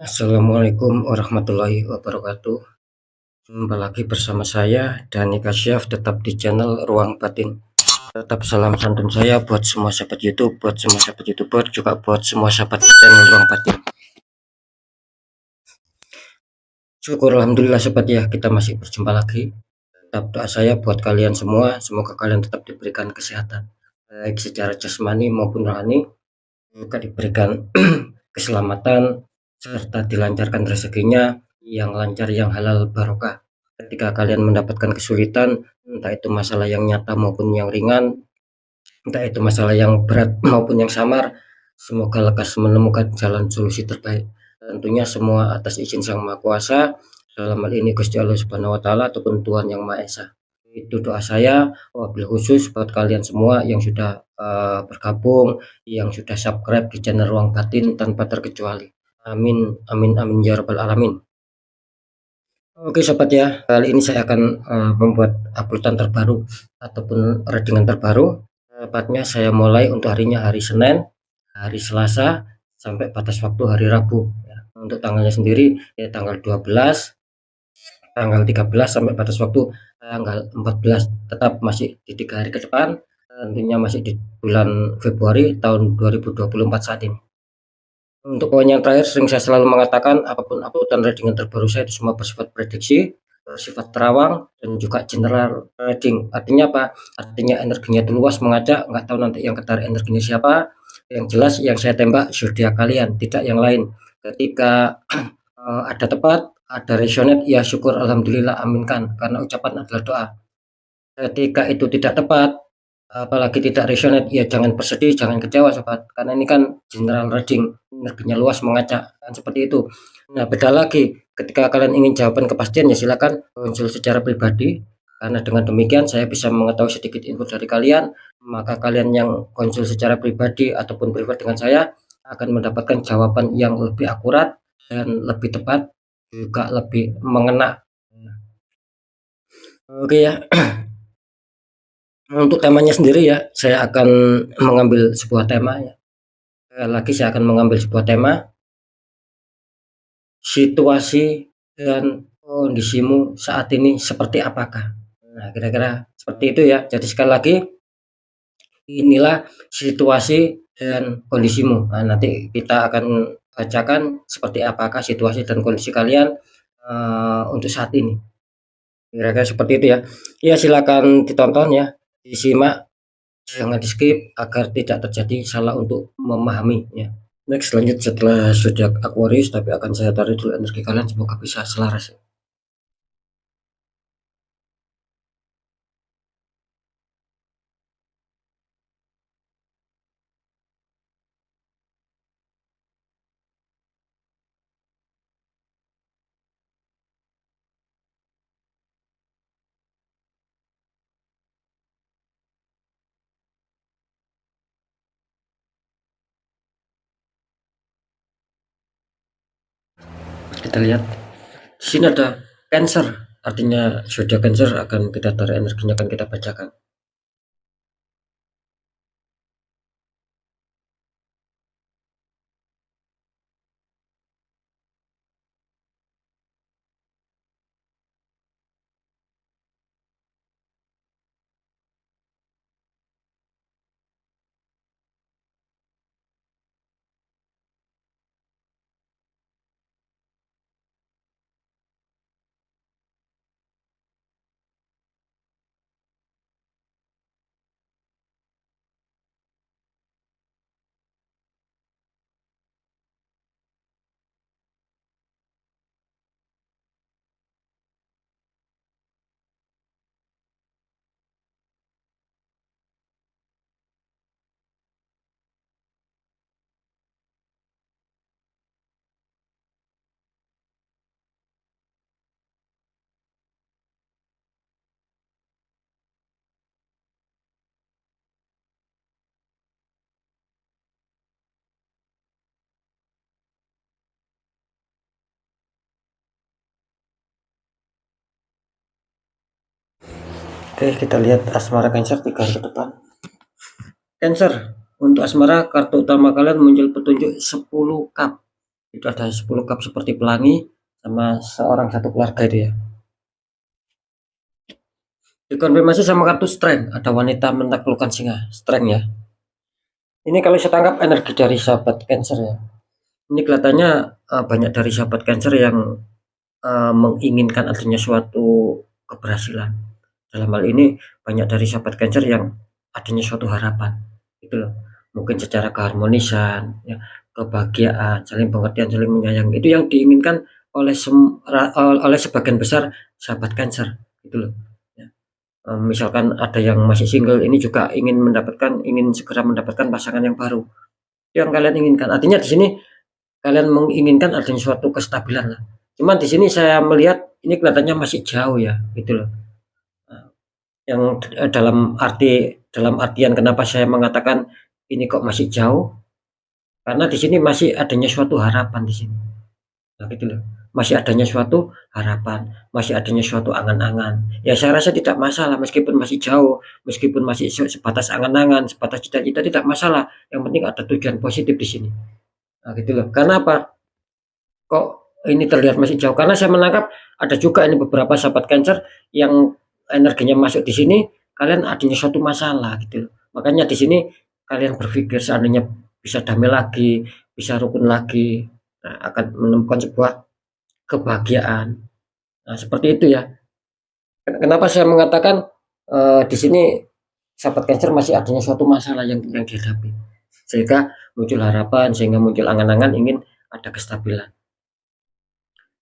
Assalamualaikum warahmatullahi wabarakatuh. Jumpa lagi bersama saya Dani Kasyaf, tetap di channel Ruang Batin. Tetap salam santun saya buat semua sahabat YouTube, buat semua sahabat YouTuber, juga buat semua sahabat channel Ruang Batin. Syukur alhamdulillah sahabat ya, kita masih berjumpa lagi. Tetap doa saya buat kalian semua, semoga kalian tetap diberikan kesehatan, baik secara jasmani maupun rohani, juga diberikan keselamatan serta dilancarkan rezekinya yang lancar, yang halal barokah. Ketika kalian mendapatkan kesulitan, entah itu masalah yang nyata maupun yang ringan, entah itu masalah yang berat maupun yang samar, semoga lekas menemukan jalan solusi terbaik. Tentunya semua atas izin Sang Maha Kuasa, dalam hal ini Gusti Allah Subhanahu wa taala ataupun Tuhan Yang Maha Esa. Itu doa saya, wabil khusus buat kalian semua yang sudah bergabung, yang sudah subscribe di channel Ruang Batin tanpa terkecuali. Amin amin amin ya rabbal alamin. Oke sobat ya, kali ini saya akan membuat uploadan terbaru ataupun readingan terbaru. Tepatnya saya mulai untuk harinya hari Senin, hari Selasa, sampai batas waktu hari Rabu ya. Untuk tanggalnya sendiri ya tanggal 12, tanggal 13 sampai batas waktu tanggal 14. Tetap masih di 3 hari ke depan, tentunya masih di bulan Februari tahun 2024 saat ini. Untuk poin yang terakhir, sering saya selalu mengatakan apapun uploadan readingan terbaru saya itu semua bersifat prediksi, bersifat terawang, dan juga general reading. Artinya apa? Artinya energinya itu luas mengajak, nggak tahu nanti yang ketarik energinya siapa. Yang jelas yang saya tembak zodiak kalian, tidak yang lain. Ketika ada tepat, ada resonate, ya syukur alhamdulillah, aminkan, karena ucapan adalah doa. Ketika itu tidak tepat, apalagi tidak resonate, ya jangan bersedih, jangan kecewa sobat, karena ini kan general reading, energinya luas mengacak, kan seperti itu. Nah beda lagi ketika kalian ingin jawaban kepastian, ya silakan konsul secara pribadi, karena dengan demikian saya bisa mengetahui sedikit info dari kalian. Maka kalian yang konsul secara pribadi ataupun privat dengan saya akan mendapatkan jawaban yang lebih akurat dan lebih tepat, juga lebih mengena. Oke ya. Untuk temanya sendiri ya, saya akan mengambil sebuah tema ya. Lagi saya akan mengambil sebuah tema, situasi dan kondisimu saat ini seperti apakah. Nah kira-kira seperti itu ya. Jadi sekali lagi, inilah situasi dan kondisimu. Nah nanti kita akan bacakan seperti apakah situasi dan kondisi kalian untuk saat ini. Kira-kira seperti itu ya. Ya silakan ditonton ya, disimak, jangan di skip agar tidak terjadi salah untuk memahami ya. Next lanjut setelah zodiak Aquarius, tapi akan saya tarik dulu energi kalian, semoga bisa selaras. Kita lihat di sini ada Cancer, artinya zodiak Cancer, akan kita tarik energinya, akan kita bacakan. Oke, kita lihat asmara Cancer 3 hari ke depan. Cancer, untuk asmara kartu utama kalian muncul petunjuk 10 cup. Itu ada 10 cup seperti pelangi sama seorang satu keluarga itu ya. Dikonfirmasi sama kartu strength, ada wanita menaklukkan singa, strength ya. Ini kalau saya tangkap energi dari sahabat Cancer ya. Ini kelihatannya banyak dari sahabat Cancer yang menginginkan adanya suatu keberhasilan. Dalam hal ini banyak dari sahabat Cancer yang adanya suatu harapan, gitu loh. Mungkin secara keharmonisan, ya, kebahagiaan, saling pengertian, saling menyayangi. Itu yang diinginkan oleh oleh sebagian besar sahabat Cancer, gitu loh. Ya. Misalkan ada yang masih single, ini juga ingin segera mendapatkan pasangan yang baru. Itu yang kalian inginkan. Artinya di sini kalian menginginkan adanya suatu kestabilan lah. Cuman di sini saya melihat ini kelihatannya masih jauh ya, gitu loh. Yang dalam artian kenapa saya mengatakan ini kok masih jauh, karena di sini masih adanya suatu harapan di sini. Nah, gitu loh. Masih adanya suatu harapan, masih adanya suatu angan-angan. Ya saya rasa tidak masalah meskipun masih jauh, meskipun masih sebatas angan-angan, sebatas cita-cita tidak masalah. Yang penting ada tujuan positif di sini. Nah, gitu loh. Karena apa? Kok ini terlihat masih jauh? Karena saya menangkap ada juga ini beberapa sahabat Cancer yang energinya masuk di sini, kalian adanya suatu masalah gitu loh. Makanya di sini kalian berpikir seandainya bisa damai lagi, bisa rukun lagi, nah, akan menemukan sebuah kebahagiaan. Nah, seperti itu ya. Kenapa saya mengatakan di sini sahabat Cancer masih adanya suatu masalah yang dihadapi. Sehingga muncul harapan, sehingga muncul angan-angan ingin ada kestabilan.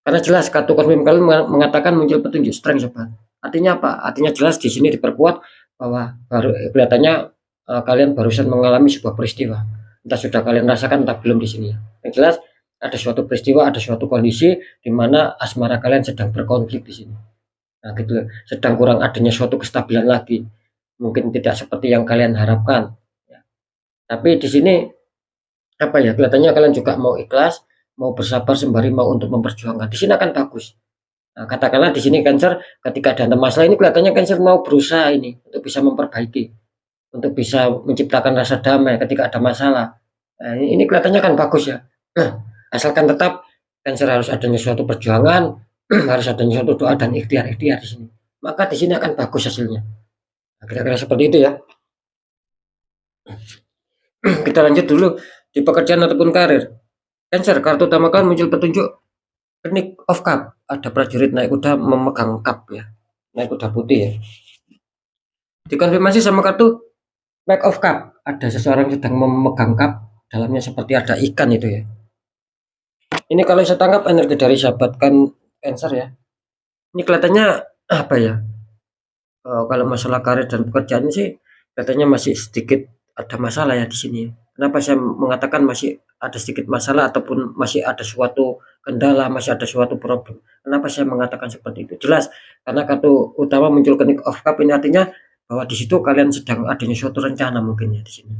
Karena jelas kartu confirm kalian mengatakan muncul petunjuk strength sobat. Artinya apa? Artinya jelas di sini diperkuat bahwa kelihatannya kalian barusan mengalami sebuah peristiwa. Entah sudah kalian rasakan entah belum di sini. Yang jelas ada suatu peristiwa, ada suatu kondisi di mana asmara kalian sedang berkonflik di sini. Nah, gitu loh. Sedang kurang adanya suatu kestabilan lagi. Mungkin tidak seperti yang kalian harapkan. Ya. Tapi di sini apa ya? Kelihatannya kalian juga mau ikhlas, mau bersabar sembari mau untuk memperjuangkan. Di sini akan bagus. Nah, katakanlah di sini Cancer ketika ada masalah ini kelihatannya Cancer mau berusaha ini untuk bisa memperbaiki, untuk bisa menciptakan rasa damai ketika ada masalah. Nah, ini kelihatannya kan bagus ya. Nah, asalkan tetap Cancer harus adanya suatu perjuangan, harus adanya suatu doa dan ikhtiar-ikhtiar di sini. Maka di sini akan bagus hasilnya. Nah, kira-kira seperti itu ya. Kita lanjut dulu di pekerjaan ataupun karir. Cancer, kartu utama kan muncul petunjuk Knight of Cup. Ada prajurit naik kuda memegang cup ya. Naik kuda putih ya. Dikonfirmasi sama kartu Pack of Cup. Ada seseorang sedang memegang cup. Dalamnya seperti ada ikan itu ya. Ini kalau saya tangkap energi dari sahabat kan Cancer ya. Ini kelihatannya apa ya? Kalau masalah karir dan pekerjaan sih katanya masih sedikit ada masalah ya di sini. Kenapa saya mengatakan masih ada sedikit masalah ataupun masih ada suatu kendala, masih ada suatu problem. Kenapa saya mengatakan seperti itu? Jelas karena kartu utama muncul ke Knight of Cup ini artinya bahwa di situ kalian sedang adanya suatu rencana mungkin ya di sini.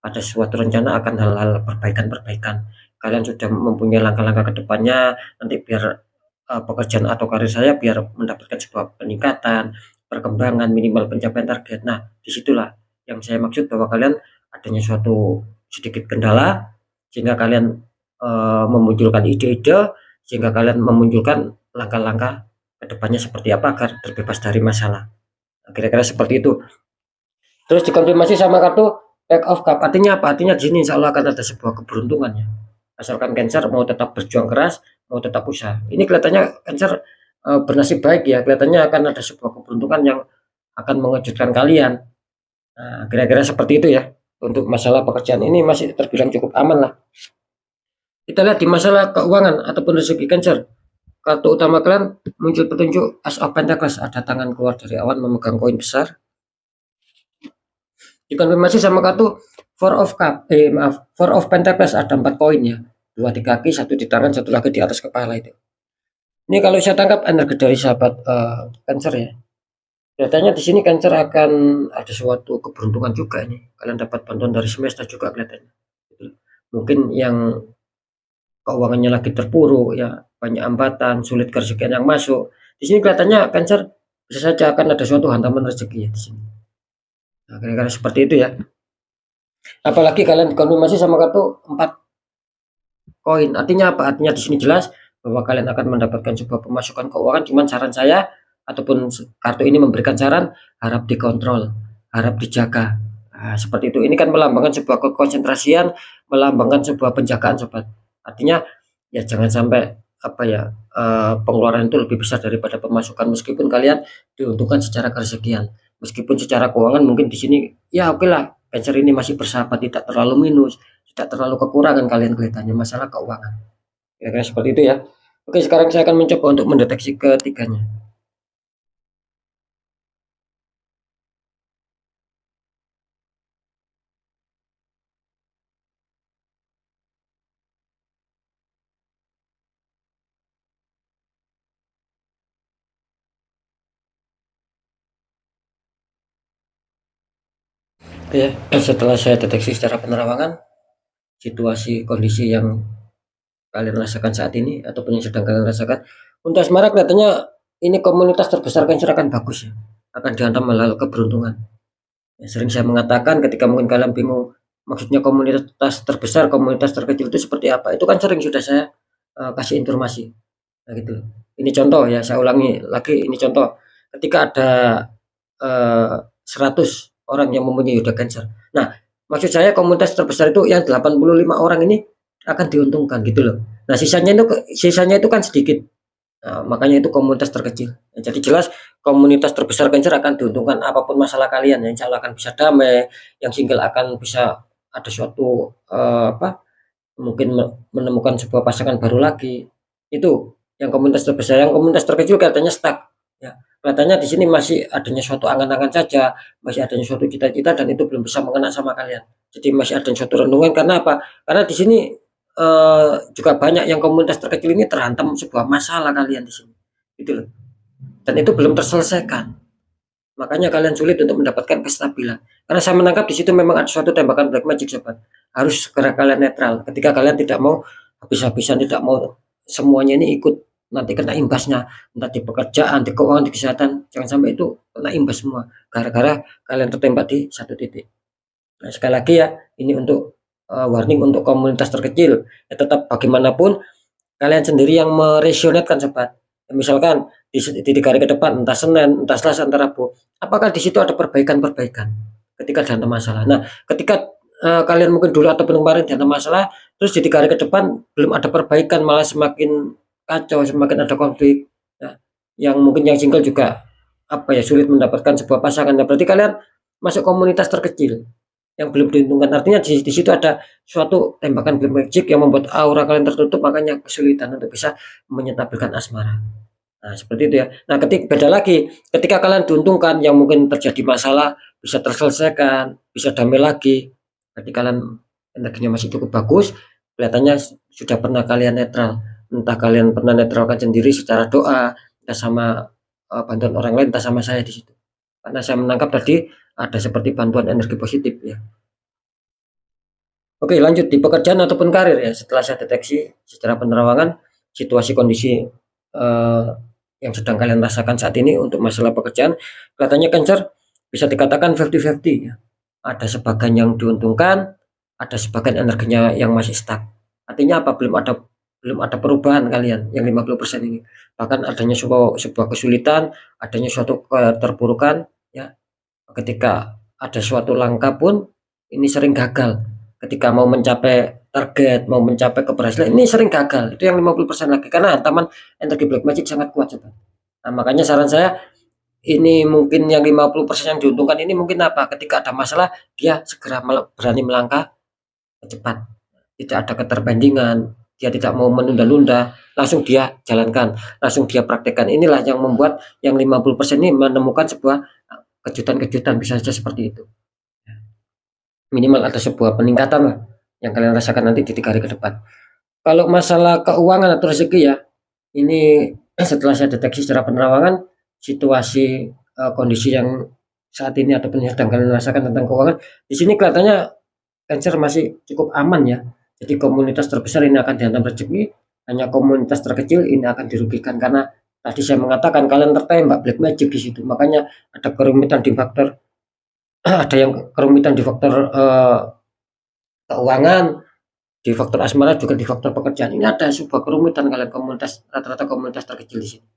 Ada suatu rencana akan hal-hal perbaikan-perbaikan. Kalian sudah mempunyai langkah-langkah ke depannya nanti biar pekerjaan atau karir saya biar mendapatkan sebuah peningkatan, perkembangan, minimal pencapaian target. Nah, disitulah yang saya maksud bahwa kalian adanya suatu sedikit kendala sehingga kalian memunculkan ide-ide, sehingga kalian memunculkan langkah-langkah kedepannya seperti apa agar terbebas dari masalah. Nah, kira-kira seperti itu. Terus dikonfirmasi sama kartu Pack of Cup. Artinya apa? Artinya di sini insya Allah akan ada sebuah keberuntungan ya. Asalkan Cancer mau tetap berjuang keras, mau tetap usaha. Ini kelihatannya Cancer bernasib baik ya. Kelihatannya akan ada sebuah keberuntungan yang akan mengejutkan kalian. Nah, kira-kira seperti itu ya. Untuk masalah pekerjaan ini masih terbilang cukup aman lah. Kita lihat di masalah keuangan ataupun rezeki Cancer. Kartu utama kalian muncul petunjuk As of Pentacles. Ada tangan keluar dari awan memegang koin besar. Dikonfirmasi sama kartu Four of Pentacles. Ada 4 koin ya. 2 di kaki, 1 di tangan, 1 lagi di atas kepala itu. Ini kalau saya tangkap energi dari sahabat Cancer ya. Kelihatannya di sini Cancer akan ada suatu keberuntungan juga ini. Kalian dapat bantuan dari semesta juga kelihatannya. Mungkin yang keuangannya lagi terpuruk ya, banyak hambatan, sulit kerezekian yang masuk. Di sini kelihatannya Cancer bisa saja akan ada suatu hantaman rezeki ya di sini. Nah, kira-kira seperti itu ya. Apalagi kalian dikonfirmasi sama kartu 4 koin. Artinya apa? Artinya di sini jelas bahwa kalian akan mendapatkan sebuah pemasukan keuangan, cuman saran saya ataupun kartu ini memberikan saran, harap dikontrol, harap dijaga. Nah, seperti itu. Ini kan melambangkan sebuah kekonsentrasian, melambangkan sebuah penjagaan, sobat. Artinya ya jangan sampai apa ya, pengeluaran itu lebih besar daripada pemasukan meskipun kalian diuntungkan secara kerezekian. Meskipun secara keuangan mungkin di sini ya oke lah, Cancer ini masih bersahabat, tidak terlalu minus, tidak terlalu kekurangan kalian kelihatannya masalah keuangan. Kira-kira seperti itu ya. Oke, sekarang saya akan mencoba untuk mendeteksi ketiganya. Oke, setelah saya deteksi secara penerawangan situasi kondisi yang kalian rasakan saat ini ataupun yang sedang kalian rasakan, untuk asmara kelihatannya ini komunitas terbesar Cancer akan bagus ya, akan dihantam hal keberuntungan. Ya, sering saya mengatakan ketika mungkin kalian bingung maksudnya komunitas terbesar, komunitas terkecil itu seperti apa, itu kan sering sudah saya kasih informasi. Nah gitu. Ini contoh ya, saya ulangi lagi, ini contoh. Ketika ada 100 orang yang mempunyai Yuda Cancer. Nah, maksud saya komunitas terbesar itu yang 85 orang ini akan diuntungkan gitu loh. Nah, sisanya itu kan sedikit. Nah, makanya itu komunitas terkecil. Nah, jadi jelas komunitas terbesar Cancer akan diuntungkan apapun masalah kalian. Yang insya Allah akan bisa damai, yang single akan bisa ada suatu apa? Mungkin menemukan sebuah pasangan baru lagi. Itu yang komunitas terbesar. Yang komunitas terkecil katanya stuck. Ya, kelihatannya di sini masih adanya suatu angan-angan saja, masih adanya suatu cita-cita dan itu belum bisa mengena sama kalian. Jadi masih ada suatu renungan karena apa? Karena di sini juga banyak yang komunitas terkecil ini terhantam sebuah masalah kalian di sini. Gitu loh. Dan itu belum terselesaikan. Makanya kalian sulit untuk mendapatkan kestabilan. Karena saya menangkap di situ memang ada suatu tembakan black magic, sobat. Harus segera kalian netral. Ketika kalian tidak mau habis-habisan, tidak mau semuanya ini ikut nanti kena imbasnya, entah di pekerjaan, di keuangan, di kesehatan, jangan sampai itu kena imbas semua. Gara-gara kalian tertembak di satu titik. Nah, sekali lagi ya, ini untuk warning untuk komunitas terkecil. Ya, tetap bagaimanapun kalian sendiri yang meresionetkan, sobat. Misalkan di 3 hari ke depan, entah Senin, entah Selasa, entah Rabu, apakah di situ ada perbaikan-perbaikan ketika ada masalah. Nah, ketika kalian mungkin dulu ataupun kemarin ada masalah, terus di 3 hari ke depan belum ada perbaikan, malah semakin kacau, semakin ada konflik. Nah, yang mungkin yang single juga apa ya, sulit mendapatkan sebuah pasangan. Nah, berarti kalian masuk komunitas terkecil yang belum diuntungkan. Artinya di situ ada suatu tembakan black magic yang membuat aura kalian tertutup, makanya kesulitan untuk bisa menyetabilkan asmara. Nah, seperti itu ya. Nah, beda lagi, ketika kalian diuntungkan yang mungkin terjadi masalah bisa terselesaikan, bisa damai lagi. Berarti kalian energinya masih cukup bagus, kelihatannya sudah pernah kalian netral. Entah kalian pernah netralkan sendiri secara doa, entah sama bantuan orang lain, entah sama saya di situ. Karena saya menangkap tadi ada seperti bantuan energi positif ya. Oke, lanjut di pekerjaan ataupun karir ya. Setelah saya deteksi secara penerawangan situasi kondisi eh, yang sedang kalian rasakan saat ini untuk masalah pekerjaan, kelihatannya Cancer bisa dikatakan 50-50 ya. Ada sebagian yang diuntungkan, ada sebagian energinya yang masih stuck. Artinya apa? Belum ada perubahan kalian yang 50% ini. Bahkan adanya sebuah kesulitan, adanya suatu keterpurukan ya. Ketika ada suatu langkah pun ini sering gagal. Ketika mau mencapai target, mau mencapai keberhasilan, ini sering gagal. Itu yang 50% lagi karena hantaman energi black magic sangat kuat, coba. Nah, makanya saran saya ini mungkin yang 50% yang diuntungkan ini mungkin apa? Ketika ada masalah dia segera berani melangkah cepat. Tidak ada keterbandingan, dia tidak mau menunda-nunda, langsung dia jalankan, langsung dia praktekkan. Inilah yang membuat yang 50% ini menemukan sebuah kejutan-kejutan, bisa saja seperti itu. Minimal ada sebuah peningkatan lah yang kalian rasakan nanti di 3 hari ke depan. Kalau masalah keuangan atau rezeki ya, ini setelah saya deteksi secara penerawangan situasi kondisi yang saat ini ataupun yang sedang kalian rasakan tentang keuangan, di sini kelihatannya Cancer masih cukup aman ya. Jadi komunitas terbesar ini akan dihantam rezeki, hanya komunitas terkecil ini akan dirugikan karena tadi saya mengatakan kalian tertembak black magic di situ. Makanya ada kerumitan di faktor ada yang kerumitan di faktor keuangan, di faktor asmara juga di faktor pekerjaan. Ini ada sebuah kerumitan kalian komunitas, rata-rata komunitas terkecil di sini.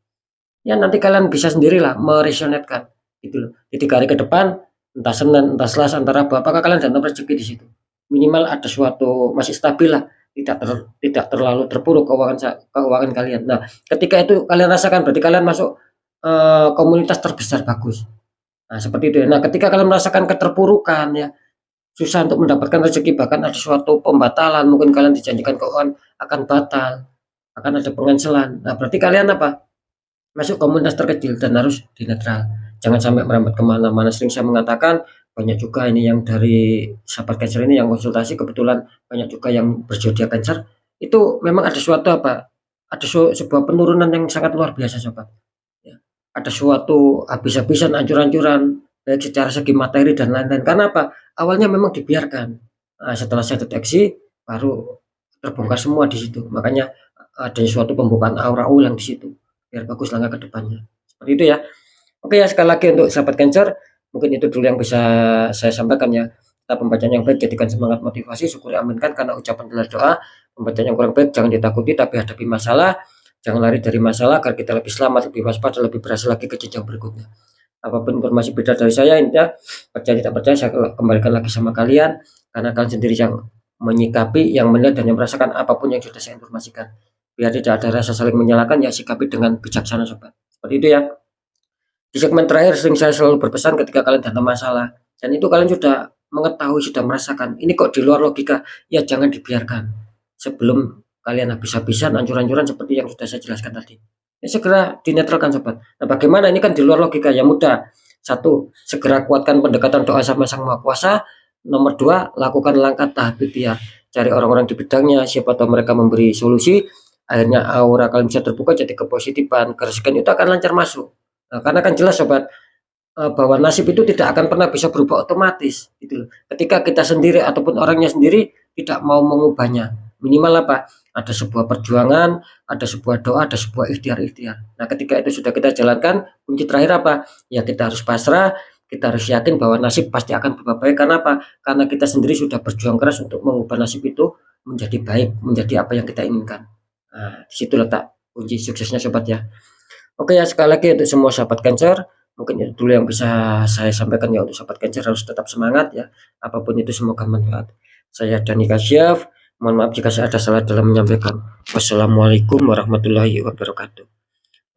Ya nanti kalian bisa sendirilah meresonetkan gitu loh. Di 3 hari ke depan, entah Senin, entah Selasa, entah Rabu, apakah kalian dapat rezeki di situ. Minimal ada suatu masih stabil lah, tidak terlalu terpuruk keuangan kalian. Nah, ketika itu kalian rasakan berarti kalian masuk komunitas terbesar, bagus. Nah, seperti itu ya. Nah, ketika kalian merasakan keterpurukan ya, susah untuk mendapatkan rezeki, bahkan ada suatu pembatalan, mungkin kalian dijanjikan keuangan akan batal, akan ada pengancelan. Nah, berarti kalian apa? Masuk komunitas terkecil dan harus di netral. Jangan sampai merambat kemana-mana. Sering saya mengatakan, banyak juga ini yang dari sahabat Cancer ini yang konsultasi, kebetulan banyak juga yang berzodiak Cancer. Itu memang ada suatu apa? Ada sebuah penurunan yang sangat luar biasa, sobat. Ya. Ada suatu habis-habisan, ancur-ancuran, baik secara segi materi dan lain-lain. Karena apa? Awalnya memang dibiarkan. Nah, setelah saya deteksi, baru terbongkar semua di situ. Makanya ada suatu pembukaan aura ulang di situ, biar bagus langkah ke depannya. Seperti itu ya. Oke ya, sekali lagi untuk sahabat Cancer, mungkin itu dulu yang bisa saya sampaikan ya. Kita pembacaan yang baik jadikan semangat motivasi, syukuri aminkan karena ucapan adalah doa. Pembacaan yang kurang baik jangan ditakuti tapi hadapi masalah. Jangan lari dari masalah agar kita lebih selamat, lebih waspada, lebih berhasil lagi ke jenjang berikutnya. Apapun informasi beda dari saya, intinya percaya tidak percaya saya kembalikan lagi sama kalian karena kalian sendiri yang menyikapi, yang melihat dan yang merasakan apapun yang sudah saya informasikan. Biar tidak ada rasa saling menyalahkan, ya sikapi dengan bijaksana sobat. Seperti itu ya. Di segmen terakhir sering saya selalu berpesan ketika kalian datang masalah dan itu kalian sudah mengetahui, sudah merasakan ini kok di luar logika, ya jangan dibiarkan sebelum kalian habis-habisan ancur-ancuran seperti yang sudah saya jelaskan tadi. Ya segera dinetralkan sobat. Nah bagaimana, ini kan di luar logika, ya mudah. Satu, segera kuatkan pendekatan doa sama Sang Maha Kuasa. Nomor dua, lakukan langkah tahap ikhtiar. Cari orang-orang di bidangnya, siapa tahu mereka memberi solusi. Akhirnya aura kalian bisa terbuka, jadi kepositifan, kerezekian itu akan lancar masuk. Nah, karena kan jelas sobat, bahwa nasib itu tidak akan pernah bisa berubah otomatis gitu loh. Ketika kita sendiri ataupun orangnya sendiri tidak mau mengubahnya. Minimal apa? Ada sebuah perjuangan, ada sebuah doa, ada sebuah ikhtiar-ikhtiar. Nah, ketika itu sudah kita jalankan, kunci terakhir apa? Ya kita harus pasrah, kita harus yakin bahwa nasib pasti akan berubah baik. Karena apa? Karena kita sendiri sudah berjuang keras untuk mengubah nasib itu menjadi baik, menjadi apa yang kita inginkan. Nah, di situ letak kunci suksesnya sobat ya. Oke ya, sekali lagi untuk semua sahabat Cancer, mungkin itu dulu yang bisa saya sampaikan ya. Untuk sahabat Cancer harus tetap semangat ya, apapun itu semoga manfaat. Saya Dani Kasyaf, mohon maaf jika saya ada salah dalam menyampaikan. Wassalamualaikum warahmatullahi wabarakatuh.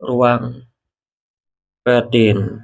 Ruang batin.